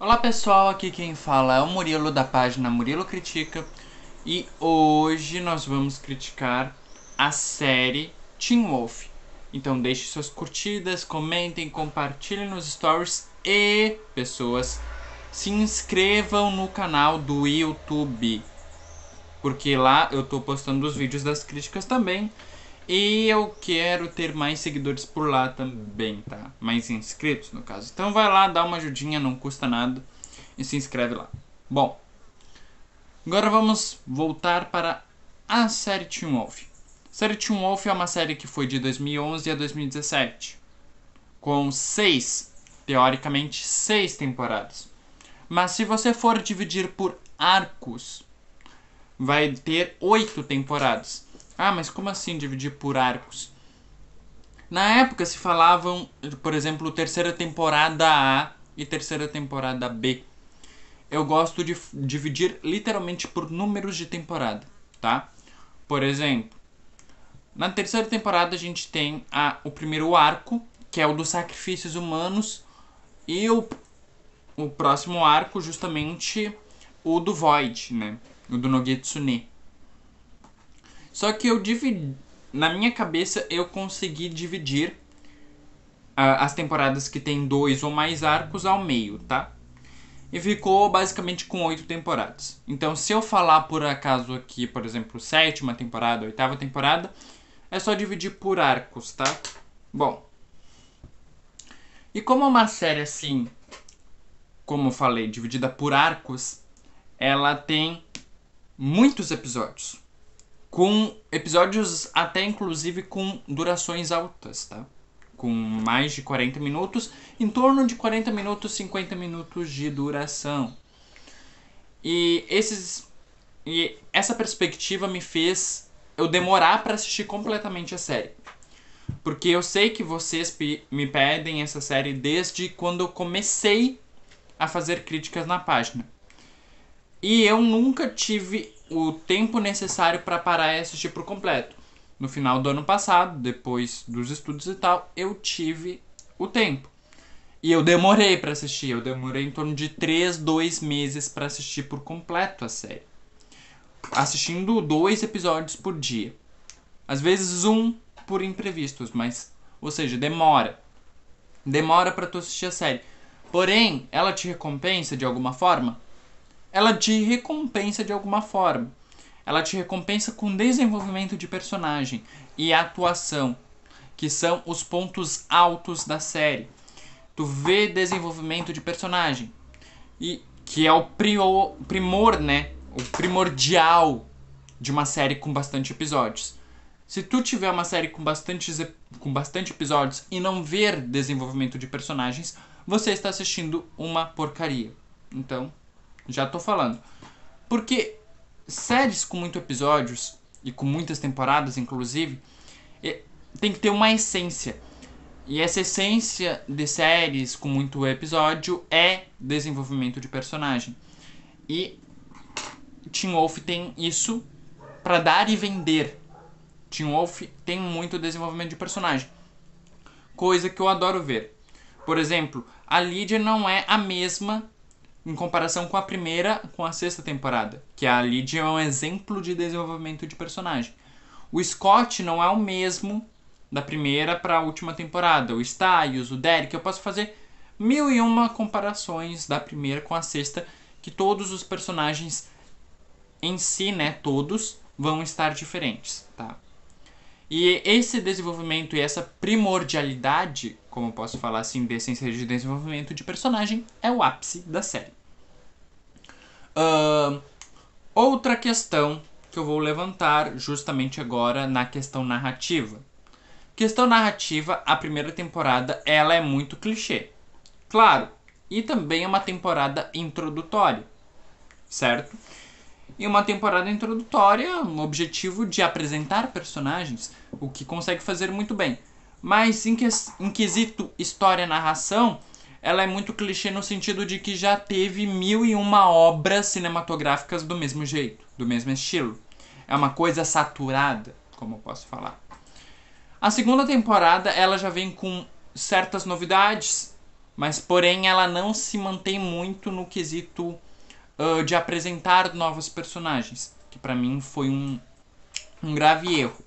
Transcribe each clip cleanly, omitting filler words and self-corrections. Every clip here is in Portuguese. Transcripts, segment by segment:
Olá pessoal, aqui quem fala é o Murilo da página Murilo Critica e hoje nós vamos criticar a série Teen Wolf. Então deixe suas curtidas, comentem, compartilhem nos stories e, pessoas, se inscrevam no canal do YouTube, porque lá eu tô postando os vídeos das críticas também. E eu quero ter mais seguidores por lá também, tá? Mais inscritos, no caso. Então vai lá, dá uma ajudinha, não custa nada. E se inscreve lá. Bom, agora vamos voltar para a série Teen Wolf. A série Teen Wolf é uma série que foi de 2011 a 2017. Com teoricamente, 6 temporadas. Mas se você for dividir por arcos, vai ter 8 temporadas. Ah, mas como assim dividir por arcos? Na época se falavam, por exemplo, terceira temporada A e terceira temporada B. Eu gosto de dividir literalmente por números de temporada, tá? Por exemplo, na terceira temporada a gente tem o primeiro arco, que é o dos sacrifícios humanos, e o próximo arco, justamente, o do Void, né? O do Nogetsune. Só que eu dividi. Na minha cabeça eu consegui dividir as temporadas que tem 2 ou mais arcos ao meio, tá? E ficou basicamente com 8 temporadas. Então se eu falar por acaso aqui, por exemplo, sétima temporada, oitava temporada, é só dividir por arcos, tá? Bom. E como é uma série assim, como eu falei, dividida por arcos, ela tem muitos episódios. Com episódios até inclusive com durações altas, tá? Com mais de 40 minutos, em torno de 40 minutos, 50 minutos de duração. E essa perspectiva me fez eu demorar para assistir completamente a série. Porque eu sei que vocês me pedem essa série desde quando eu comecei a fazer críticas na página. E eu nunca tive o tempo necessário para parar e assistir por completo. No final do ano passado, depois dos estudos e tal, eu tive o tempo. E eu demorei para assistir. Eu demorei em torno de 2 meses para assistir por completo a série. Assistindo 2 episódios por dia. Às vezes um por imprevistos, mas... Ou seja, demora. Demora para tu assistir a série. Porém, ela te recompensa de alguma forma? Ela te recompensa de alguma forma. Ela te recompensa com desenvolvimento de personagem e atuação, que são os pontos altos da série. Tu vê desenvolvimento de personagem, e que é o primor, né? O primordial de uma série com bastante episódios. Se tu tiver uma série com bastante episódios e não ver desenvolvimento de personagens, você está assistindo uma porcaria. Então, já tô falando. Porque séries com muitos episódios e com muitas temporadas, inclusive, tem que ter uma essência. E essa essência de séries com muito episódio é desenvolvimento de personagem. E Teen Wolf tem isso para dar e vender. Teen Wolf tem muito desenvolvimento de personagem. Coisa que eu adoro ver. Por exemplo, a Lydia não é a mesma em comparação com a primeira, com a sexta temporada. Que a Lydia é um exemplo de desenvolvimento de personagem. O Scott não é o mesmo da primeira para a última temporada. O Styles, o Derek, eu posso fazer 1001 comparações da primeira com a sexta, que todos os personagens em si, né, todos, vão estar diferentes, tá? E esse desenvolvimento e essa primordialidade, como eu posso falar assim, de essência de desenvolvimento de personagem, é o ápice da série. Outra questão que eu vou levantar justamente agora na questão narrativa. Questão narrativa, a primeira temporada ela é muito clichê. Claro, e também é uma temporada introdutória, certo? E uma temporada introdutória, um objetivo de apresentar personagens, o que consegue fazer muito bem. Mas em quesito história-narração, ela é muito clichê no sentido de que já teve 1001 obras cinematográficas do mesmo jeito, do mesmo estilo. É uma coisa saturada, como eu posso falar. A segunda temporada, ela já vem com certas novidades, mas porém ela não se mantém muito no quesito de apresentar novos personagens, que pra mim foi um grave erro.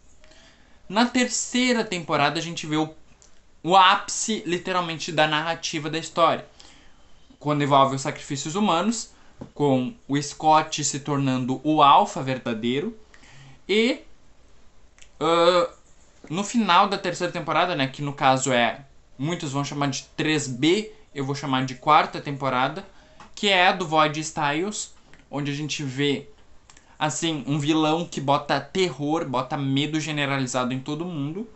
Na terceira temporada a gente vê o ápice, literalmente, da narrativa da história, quando envolve os sacrifícios humanos, com o Scott se tornando o alfa verdadeiro, e no final da terceira temporada, né, que no caso muitos vão chamar de 3B, eu vou chamar de quarta temporada, que é a do Void Styles, onde a gente vê assim um vilão que bota terror, bota medo generalizado em todo mundo,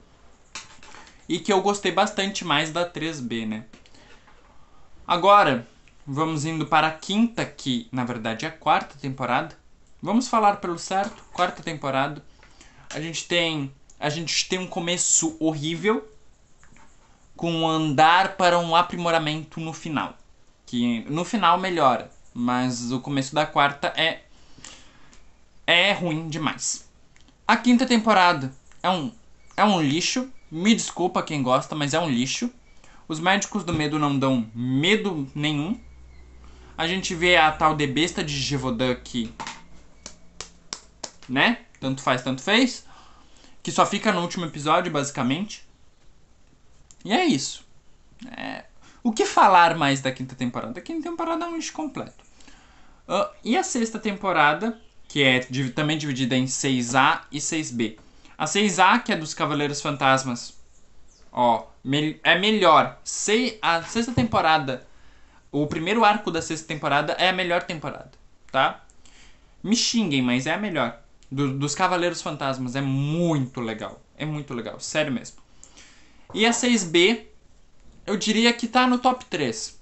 e que eu gostei bastante mais da 3B, né? Agora, vamos indo para a quinta, que na verdade é a quarta temporada. Vamos falar pelo certo, quarta temporada. A gente tem um começo horrível, com um andar para um aprimoramento no final. Que no final melhora, mas o começo da quarta é ruim demais. A quinta temporada é um lixo. Me desculpa quem gosta, mas é um lixo. Os médicos do medo não dão medo nenhum. A gente vê a tal de besta de Gévaudan que, né? Tanto faz, tanto fez. Que só fica no último episódio, basicamente. E é isso. O que falar mais da quinta temporada? A quinta temporada é um lixo completo. E a sexta temporada, que é também dividida em 6A e 6B. A 6A, que é dos Cavaleiros Fantasmas, é melhor. A sexta temporada, o primeiro arco da sexta temporada é a melhor temporada, tá? Me xinguem, mas é a melhor. Dos Cavaleiros Fantasmas, é muito legal. É muito legal, sério mesmo. E a 6B, eu diria que tá no top 3.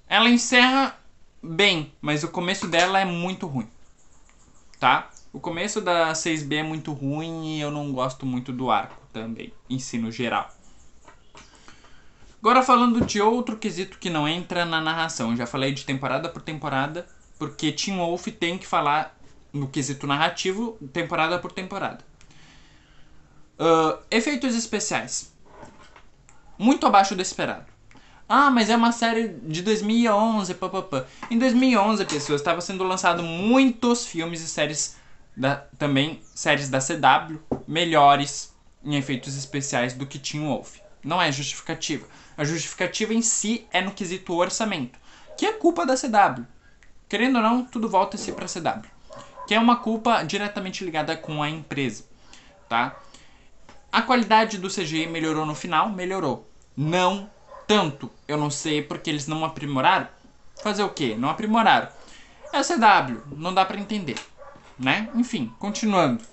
Ela encerra bem, mas o começo dela é muito ruim, tá? O começo da 6B é muito ruim e eu não gosto muito do arco também, ensino geral. Agora falando de outro quesito que não entra na narração. Eu já falei de temporada por temporada, porque Teen Wolf tem que falar no quesito narrativo, temporada por temporada. Efeitos especiais. Muito abaixo do esperado. Mas é uma série de 2011, papapá. Em 2011, pessoas, estava sendo lançado muitos filmes e séries, também séries da CW, melhores em efeitos especiais do que Teen Wolf. Não é justificativa. A justificativa em si é no quesito orçamento, que é culpa da CW. Querendo ou não, tudo volta-se pra CW. Que é uma culpa diretamente ligada com a empresa, tá? A qualidade do CGI melhorou no final? Melhorou. Não tanto. Eu não sei porque eles não aprimoraram. Fazer o quê? Não aprimoraram. É a CW, não dá pra entender, né? Enfim, continuando.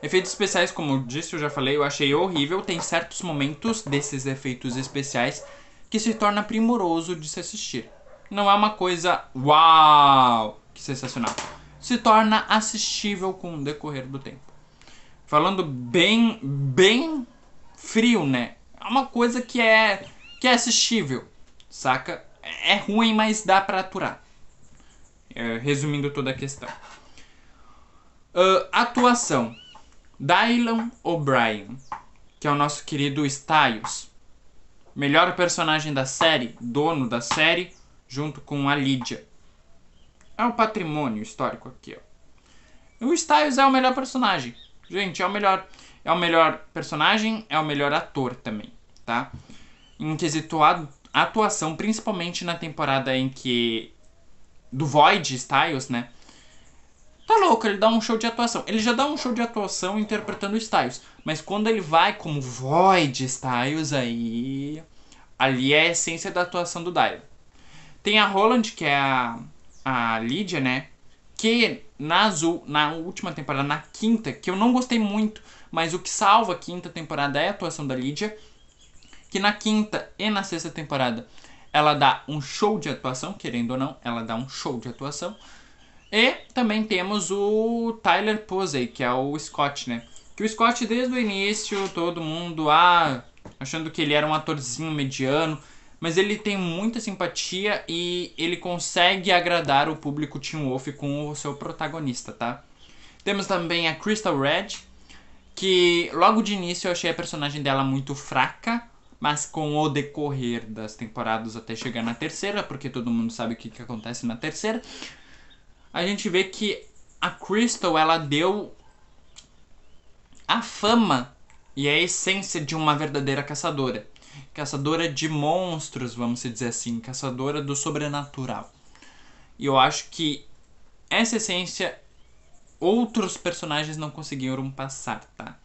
Efeitos especiais, como eu disse, eu já falei, eu achei horrível. Tem certos momentos desses efeitos especiais que se torna primoroso de se assistir. Não é uma coisa uau, que sensacional. Se torna assistível com o decorrer do tempo. Falando bem frio, né? É uma coisa que é assistível, saca? É ruim, mas dá pra aturar. Resumindo toda a questão. Atuação. Dylan O'Brien, que é o nosso querido Styles. Melhor personagem da série, dono da série, junto com a Lydia. É um patrimônio histórico aqui, ó. O Styles é o melhor personagem. Gente, é o melhor personagem, é o melhor ator também, tá? Em quesito atuação, principalmente na temporada em que... do Void Styles, né? Tá louco, ele dá um show de atuação. Ele já dá um show de atuação interpretando o Styles. Mas quando ele vai como Void Styles, aí... ali é a essência da atuação do Dylan. Tem a Holland, que é a Lydia, né? Que na última temporada, na quinta, que eu não gostei muito, mas o que salva a quinta temporada é a atuação da Lydia. Que na quinta e na sexta temporada ela dá um show de atuação, querendo ou não, ela dá um show de atuação. E também temos o Tyler Posey, que é o Scott, né? Que o Scott, desde o início, todo mundo achando que ele era um atorzinho mediano, mas ele tem muita simpatia e ele consegue agradar o público Teen Wolf com o seu protagonista, tá? Temos também a Crystal Red, que logo de início eu achei a personagem dela muito fraca, mas com o decorrer das temporadas até chegar na terceira, porque todo mundo sabe o que acontece na terceira, a gente vê que a Crystal, ela deu a fama e a essência de uma verdadeira caçadora. Caçadora de monstros, vamos dizer assim, caçadora do sobrenatural. E eu acho que essa essência outros personagens não conseguiram passar, tá?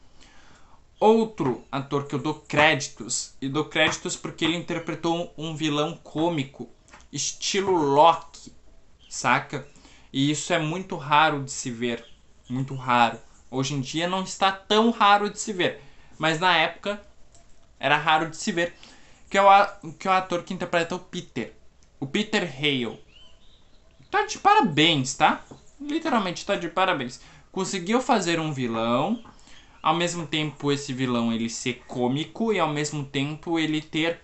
Outro ator que eu dou créditos, e dou créditos porque ele interpretou um vilão cômico, estilo Loki, saca? E isso é muito raro de se ver, muito raro. Hoje em dia não está tão raro de se ver, mas na época era raro de se ver, que é o ator que interpreta o Peter Hale. Tá de parabéns, tá? Literalmente tá de parabéns. Conseguiu fazer um vilão, ao mesmo tempo esse vilão ele ser cômico e ao mesmo tempo ele ter...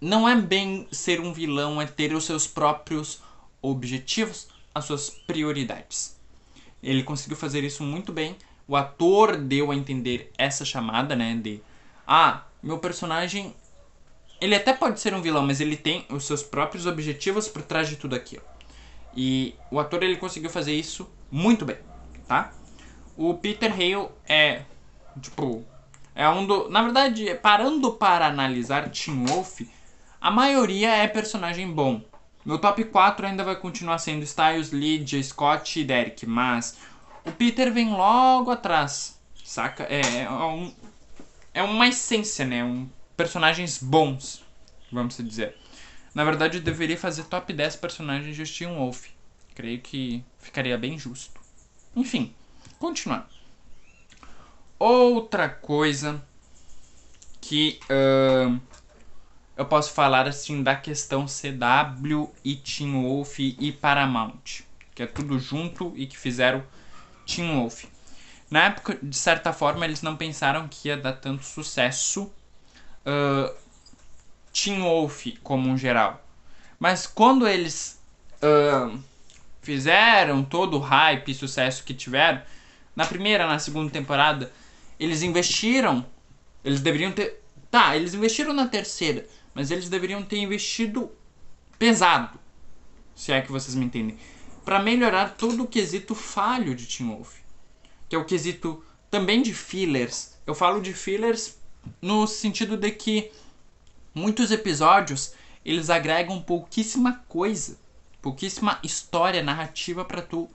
Não é bem ser um vilão, é ter os seus próprios objetivos, as suas prioridades. Ele conseguiu fazer isso muito bem. O ator deu a entender essa chamada, né, de... meu personagem, ele até pode ser um vilão, mas ele tem os seus próprios objetivos por trás de tudo aquilo. E o ator, ele conseguiu fazer isso muito bem, tá? O Peter Hale é, na verdade, parando para analisar Teen Wolf, a maioria é personagem bom. Meu top 4 ainda vai continuar sendo Styles, Lydia, Scott e Derek, mas o Peter vem logo atrás, saca? É uma essência, né? Personagens bons, vamos dizer. Na verdade, eu deveria fazer top 10 personagens de Teen Wolf. Creio que ficaria bem justo. Enfim, continuando. Outra coisa que eu posso falar assim da questão CW e Teen Wolf e Paramount, que é tudo junto e que fizeram Teen Wolf. Na época, de certa forma, eles não pensaram que ia dar tanto sucesso Teen Wolf como um geral. Mas quando eles fizeram todo o hype e sucesso que tiveram, na primeira, na segunda temporada, eles investiram. Eles deveriam ter... eles investiram na terceira, mas eles deveriam ter investido pesado, se é que vocês me entendem, para melhorar todo o quesito falho de Teen Wolf, que é o quesito também de fillers. Eu falo de fillers no sentido de que muitos episódios eles agregam pouquíssima coisa, pouquíssima história narrativa para tu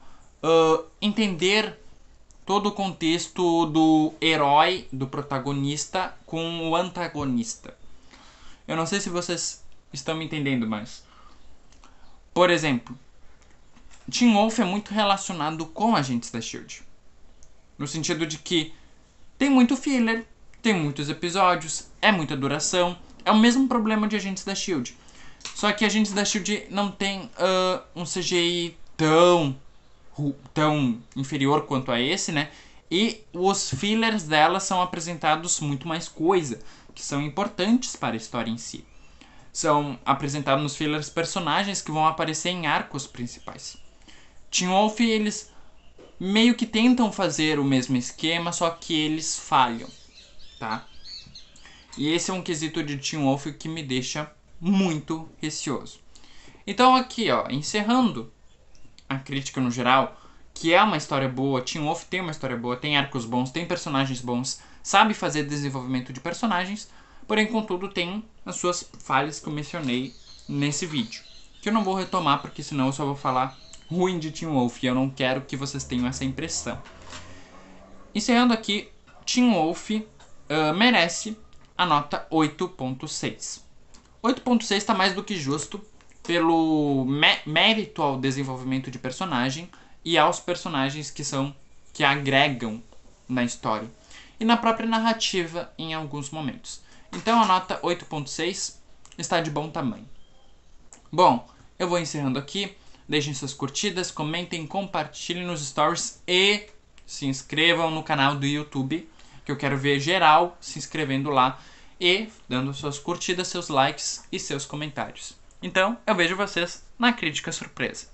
entender todo o contexto do herói, do protagonista com o antagonista. Eu não sei se vocês estão me entendendo, mas... Por exemplo, Teen Wolf é muito relacionado com Agentes da S.H.I.E.L.D. No sentido de que tem muito filler, tem muitos episódios, é muita duração. É o mesmo problema de Agentes da S.H.I.E.L.D. Só que Agentes da S.H.I.E.L.D. não tem um CGI tão inferior quanto a esse, né? E os fillers dela são apresentados muito mais coisa, que são importantes para a história em si. São apresentados nos fillers personagens que vão aparecer em arcos principais. Teen Wolf, eles meio que tentam fazer o mesmo esquema, só que eles falham, tá? E esse é um quesito de Teen Wolf que me deixa muito receoso. Então aqui, ó, encerrando a crítica no geral, que é uma história boa, Teen Wolf tem uma história boa, tem arcos bons, tem personagens bons, sabe fazer desenvolvimento de personagens, porém, contudo, tem as suas falhas que eu mencionei nesse vídeo, que eu não vou retomar, porque senão eu só vou falar ruim de Teen Wolf, e eu não quero que vocês tenham essa impressão. Encerrando aqui, Teen Wolf merece a nota 8.6. 8.6 está mais do que justo pelo mérito ao desenvolvimento de personagem e aos personagens que agregam na história e na própria narrativa em alguns momentos. Então a nota 8.6 está de bom tamanho. Bom, eu vou encerrando aqui. Deixem suas curtidas, comentem, compartilhem nos stories e se inscrevam no canal do YouTube, que eu quero ver geral se inscrevendo lá e dando suas curtidas, seus likes e seus comentários. Então, eu vejo vocês na crítica surpresa.